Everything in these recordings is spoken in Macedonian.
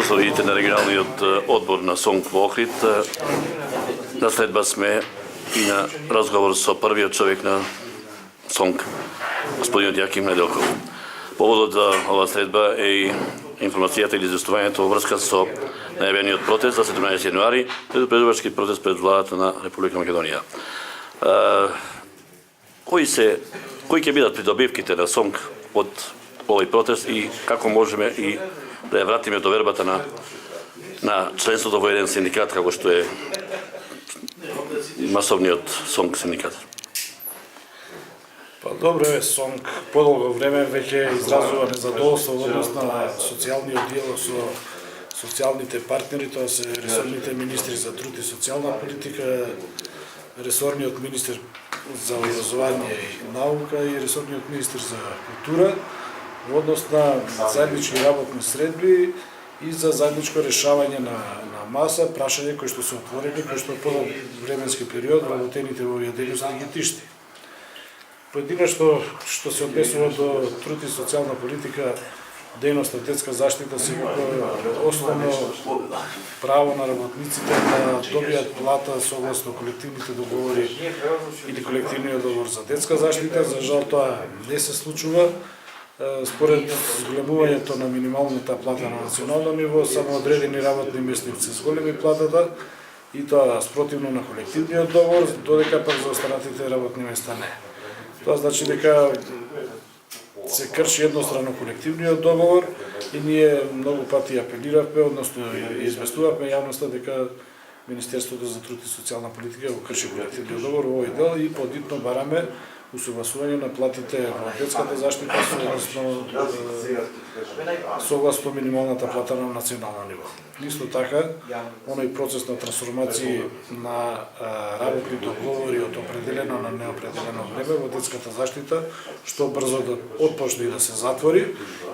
што видите на регионалниот одбор на СОНК во Охрид, на следба сме и на разговор со првиот човек на СОНК, господинот Јаким Неделков. Поводот за ова следба е и информацијата или известувањето во врска со најавениот протест за 17 јануари, предупредувачки протест пред владата на Република Македонија. Кои ќе бидат придобивките на СОНК од овој протест и како можеме и да ја вратиме довербата на членството во еден синдикат како што е масовниот СОНК синдикат? Па добро е, СОНК подолго време веќе изразува незадоволство во однос на социјалниот диалог со социјалните партнери, тоа се ресорните министри за труд и социјална политика, ресорниот министр за образование и наука и ресорниот министр за култура во однос на заеднички работни средби и за заедничко решавање на маса прашања кои што се отворени, кои што по временски период работените во овие дејности ги тишти. Поединечно што се однесува до труд и социјална политика, дејноста детска заштита се основно право на работниците да добијат плата согласно колективните договори или колективниот договор за детска заштита. За жал тоа не се случува. Според зголемувањето на минималната плата на национално ниво, само одредени работни места се зголеми платата и тоа спротивно на колективниот договор, додека пак за останатите работни места не. Тоа значи дека се крши едностранно колективниот договор и ние многу пати апелиравме, односно известувавме јавноста дека Министерството за труд и социјална политика го крши колективниот договор во овој дел и подитно бараме усогласување на платите во детската заштита согласно минималната плата на национално ниво. Исто така, оној процес на трансформација на работни договори од определено на неопределено време во детската заштита, што брзо да отпочне и да се затвори,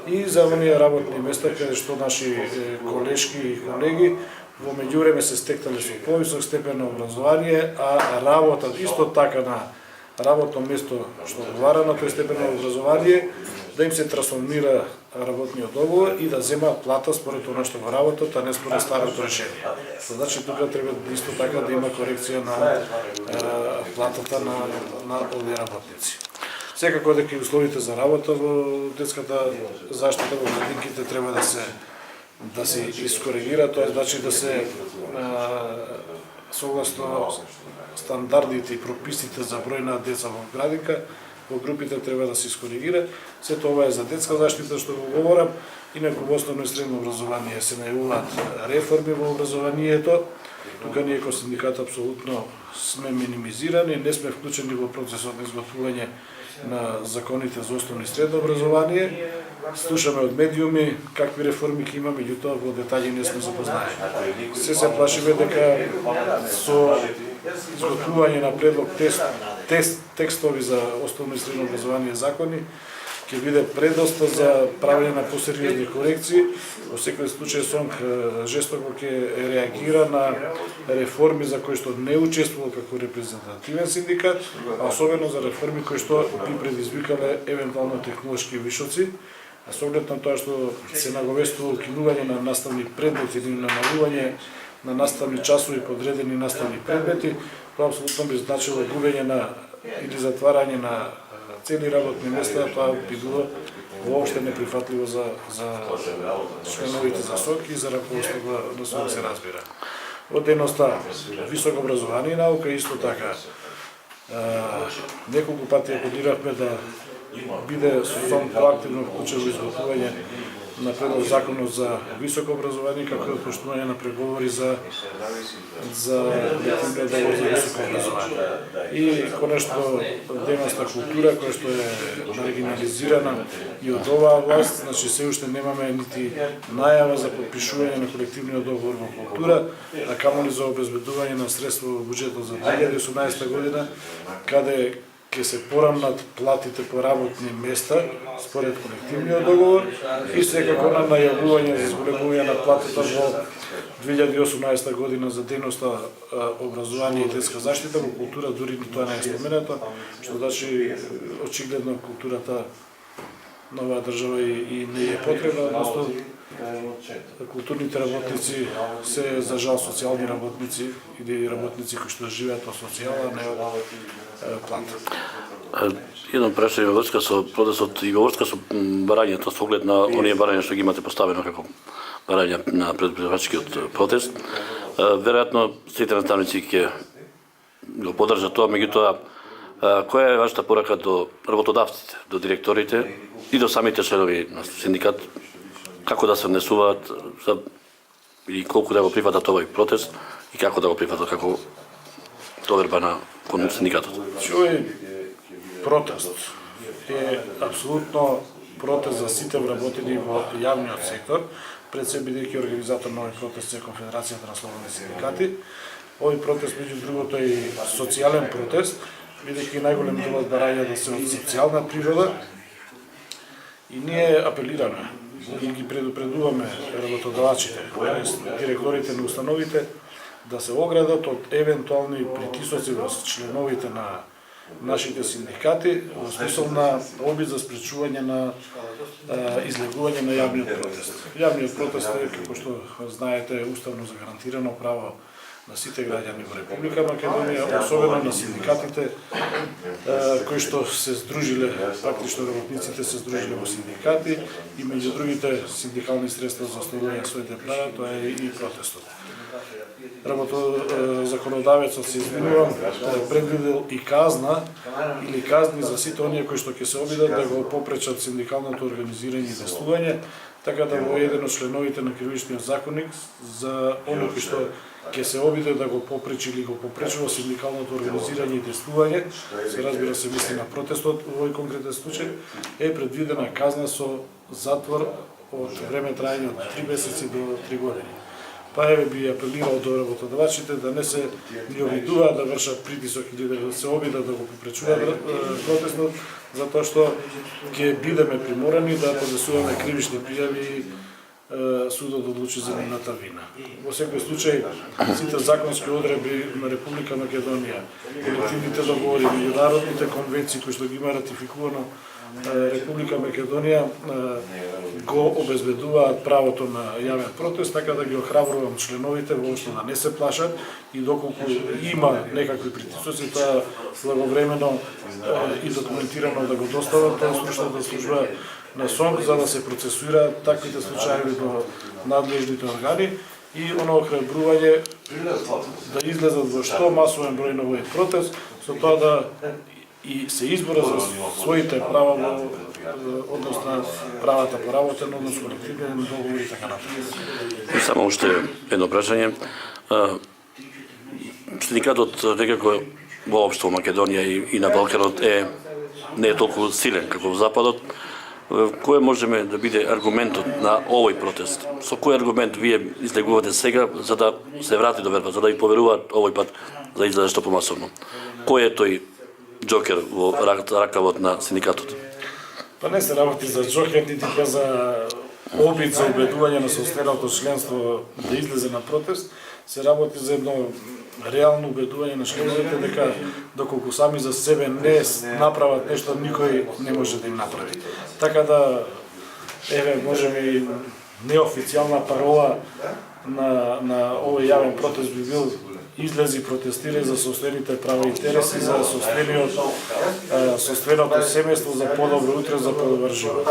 и за оние работни места каде што наши колешки и колеги во меѓувреме се стекнале со повисок степен на образование, а работат исто така на работно место што одговара на тој степен на образование, да им се трансформира работниот договор и да земаат плата според она што го работат, а не според старото решение. Значи тука треба исто така да има корекција на платата на овие работници. Секако дека и условите за работа во детската заштита во градинките треба да се искоригира, тоа значи да се согласно стандардите и прописите за број на деца во градинка, во групите треба да се искоригира. Сето ова е за детска заштита што го говорам, инаку во основно и средно образование се најавуваат реформи во образованието. Тука ние како синдикат апсолутно сме минимизирани, не сме вклучени во процесот на изготвување на законите за основно и средно образование. Слушаме од медиуми какви реформи ќе има, меѓутоа во детаљи не сме запознаени. Се плашиме дека со изготвување на предлог текстови за основно и средно образование закони ќе биде предоста за правење на посериозни корекции. Во секој случај СОНК жестоко ќе реагира на реформи за кои што не учествува како репрезентативен синдикат, а особено за реформи кои што би предизвикале евентуално технолошки вишоци. А со оглед на тоа што се наговестува укинување на наставни предмети или намалување на наставни часови по одредени наставни предмети, тоа апсолутно би значило губење на или затварање на цели работни места, тоа би било воопште неприфатливо за членовите за СОНК и за раководството на СОНК се разбира. Од дејноста високо образование и наука исто така. Неколку пати апелиравме да биде СОНК проактивно вклучен во изготвување на предлог законот за високо образование, како и отпуштување на преговори за колективниот договор за високо образование. И конечно дејноста култура која што е маргинализирана и од оваа власт, значи се уште немаме нити најава за подпишување на колективниот договор во култура, а камоли за обезбедување на средства во буџетот за 2018 година, каде ќе се порамнат платите по работни места според колективниот договор и секако на најавување за зголемување на платата во 2018 година за дејноста образование и детска заштита, во култура дури тоа не е споменато, што значи очигледно културата на оваа држава и не е потребна, односно Културните работници се за жал социјални работници или работници кои што живеат од социјала, не од плата. Едно прашање во врска со протестот и во врска со барањето, со оглед на оние барања што ги имате поставено како барања на предприемачкиот протест. Веројатно сите наставници ќе го поддржат тоа, меѓутоа која е вашата порака до работодавците, до директорите и до самите членови на синдикат, како да се внесуваат и колку да го прифатат овој протест и како да го прифатат како доверба на кон синдикатот? Овој протест е апсолутно протест за сите вработени во јавниот сектор, пред се бидејќи организатор на овој протест е Конфедерацијата на слободни синдикати. Овој протест, меѓу другото, е и социјален протест, бидејќи најголем дел од барањата се од социјална природа и ние апелираме и ги предупредуваме работодавачите, директорите на установите, да се оградат од евентуални притисоци во членовите на нашите синдикати во смисол на обид за спречување на излегување на јавниот протест. Јавниот протест е, како што знаете, уставно загарантирано право на сите граѓани во Република Македонија, особено на синдикатите кои што се здружиле, практично работниците се здружиле во синдикати и меѓу другите синдикални средства за остварување своите права, тоа е и протестот. Законодавецот се изменува, предвидел и казна или казни за сите оние кои што ќе се обидат да го попречат синдикалното организирање и действување, така да во еден од членовите на Кривичниот законник за оние кои што ќе се обиде да го попречи или го попречува синдикалното организирање и действување, се разбира се мисли на протестот, во овој конкретен случај е предвидена казна со затвор од време трајање од 3 месеци до 3 години. Па еве би апелирал до работодавачите да не се ни обидуваат да вршат притисок или да се обидат да го попречуваат протестот, затоа што ќе бидеме приморани да поднесуваме кривични пријави и судот одлучи за нивната вина. Во секој случај, сите законски одредби на Република Македонија, колективните договори, меѓународните конвенции кои што ги има ратификувано Република Македонија го обезбедуваат правото на јавен протест, така да ги охрабрувам членовите воопшто да не се плашат и доколку има некакви притисоци, тоа благовремено и документирано да го достават тоа стручната служба на СОНК за да се процесуираат таквите случаи до надлежните органи и оно охрабрување да излезат во што масовен број на овој протест, со тоа да и се избора за своите права во однос на правата по работен, однос колективен договор и така натаму. Само уште едно прашање. Синдикатот некако воопшто во Македонија и на Балканот не е толку силен како во Западот. Кој можеме да биде аргументот на овој протест? Со кој аргумент вие излегувате сега за да се врати доверба, за да ви поверуваат овој пат за излезе што помасовно? Кој е тој џокер во ракавот на синдикатот? Па не се работи за џокер, нити па за обид за убедување на состојното членство да излезе на протест, се работи за едно реално убедување на членовите дека доколку сами за себе не направат нешто, никој не може да им направи. Така да, еве, можеме и неофицијална парола на овој јавен протест би бил излези и протестира за состојните права и интереси, за состојното семејство, за подобро утре, за подобар живот.